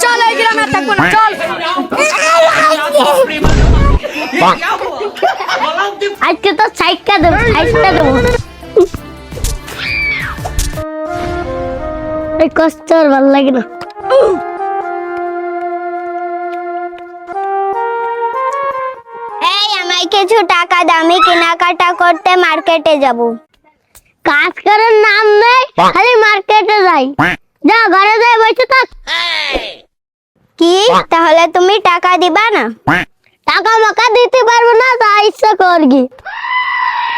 চল এই গ্রামে থাকবো না, চল। আজকে তো সাইকেল দেবো, সাইকেল দেবো। এই কষ্ট আর ভালো লাগে না। এই আমায় কিছু টাকা দাও, আমি কেনাকাটা করতে মার্কেটে যাব। কাজ করার নাম নেই, খালি মার্কেটে যাই। যা ঘরে যাই, বসে থাক। কি তাহলে তুমি টাকা দিবা না? টাকা মাকা দিতে পারবো না, তা ইচ্ছা করগি।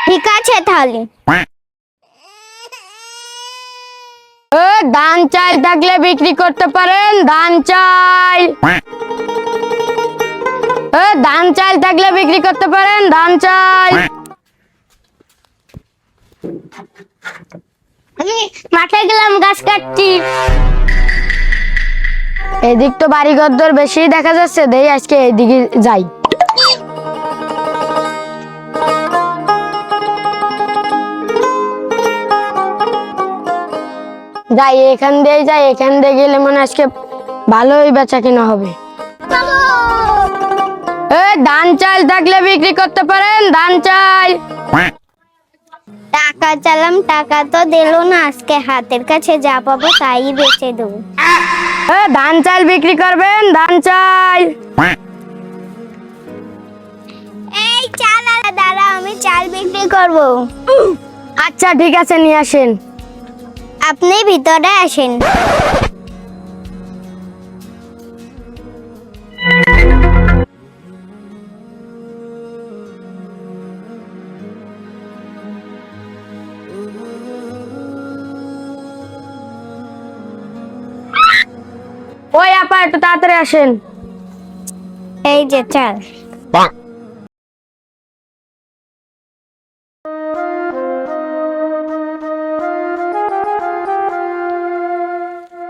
ঠিক আছে তাহলে। ধান চাল থাকলে বিক্রি করতে পারেন, ধান চাল। ধান চাল থাকলে বিক্রি করতে পারেন, ধান চাল। মাঠে গেলাম, গাছ কাটছি। এদিক তো বাড়ি ঘর বেশি দেখা যাচ্ছে, দেই আজকে এইদিকে যাই। যাই এখান দিয়ে যাই, এখান দিয়ে গেলে মানে আজকে ভালোই বেচা কিনা হবে। ধান চাল থাকলে বিক্রি করতে পারেন, ধান চাল। টাকা চালাম, টাকা তো দিলো না, আজকে হাতের কাছে যা পাবো তাই বেচে দেবো। ধান চাল বিক্রি করবেন, ধান চাল। এই চাল আলা দাঁড়া, আমি চাল বিক্রি করব। আচ্ছা ঠিক আছে, নিয়ে আসেন। আপনি ভিতরে আসেন। ওই আপা একটু তাড়াতাড়ি আসেন। এই যে চাল।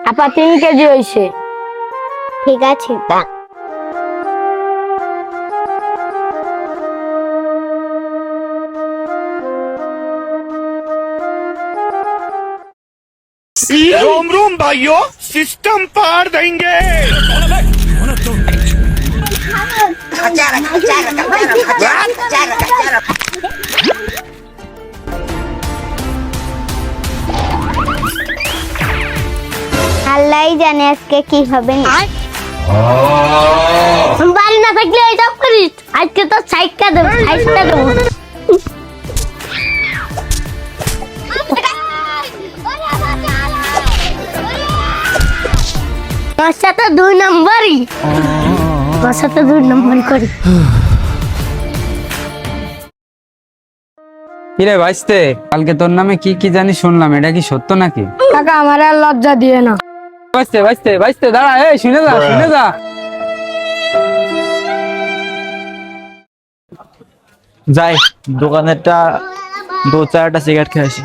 আপা 3 কেজি হয়েছে। ঠিক আছে। रोम रोम भाइयों, सिस्टम पार देंगे। আল্লাহ জানে আজকে কি হবে না। বাড়ি না থাকলে এইসব করিস। আজকে তো সাইকেল দেবো, সাইকেল দেবো। তোর সাথে 2 নম্বরই, তোর সাথে 2 নম্বরই করি। কিরে ভাইস্তে, কালকে তোর নামে কি কি জানি শুনলাম, এটা কি সত্য নাকি? কাকা আমার আর লজ্জা দিয়ে না। ভাইস্তে ভাইস্তে ভাইস্তে দাঁড়া, এই শুনে যা, শুনে যা। যাই দোকানেরটা 2-4টা সিগারেট খেয়ে আসি।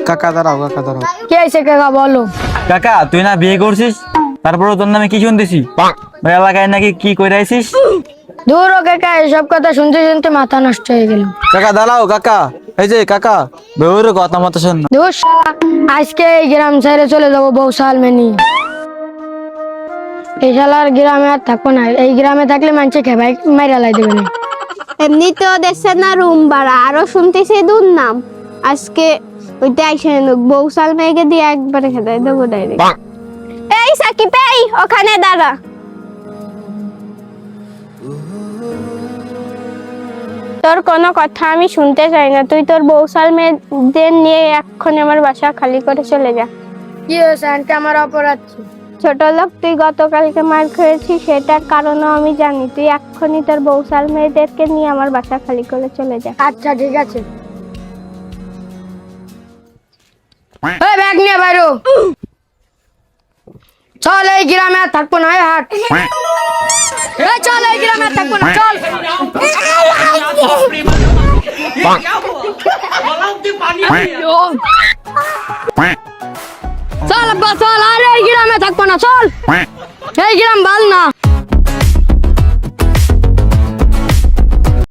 কাকা দাঁড়াও, কাকা দাঁড়াও। কি হয়েছে কাকা বলো। কাকা তুই না বিয়ে করছিস, তারপরে তোর নামে কি শুনতেছি? ওই এলাকায় নাকি কি কইরা আইছিস? দূর ও কাকা, এসব কথা শুনতে শুনতে মাথা নষ্ট হয়ে গেল। কাকা দাঁড়াও, কাকা এই যে কাকা বেউরে কথা মতো শোন। দূর শালা, আজকে এই গ্রাম ছেড়ে চলে যাবো বৌসাল মেনি। এই শালার গ্রামে আর থাকবো না, এই গ্রামে থাকলে মানুষে খেবাই মাইরা লাই দেবে না। এমনি তো দেখছে না রুম ভাড়া, আরো শুনতেছি দুধ নাম। আজকে ওইটা আইসে বৌসাল মেয়েকে দিয়ে একবারে খেদাই দেবো ডাইরেক্ট। এই সাকিব, এই ওখানে দাঁড়া। তোর কোনো কথা আমি শুনতে চাই না, তুই তোর বৌসাল মেয়েদের নিয়ে এক্ষুনি আমার বাসা খালি করে চলে যা। কি হয়েছে আন্টি, আমার অপরাধ কি? ছোট লোক, তুই গতকালকে মার খেয়েছিস, সেটার কারণও আমি জানি। তুই এক্ষুনি তোর বৌসাল মেয়েদেরকে নিয়ে আমার বাসা খালি করে চলে যা। আচ্ছা ঠিক আছে। এই ব্যাগ নিয়ে বাইরো। চল এই গ্রামে আর থাকবো না, হাট। এই চল এই গ্রামে আর থাকবো না, চল। চল আব্বা চল, আর এই গ্রামে থাকবো না, চল। এই গ্রাম ভাল না।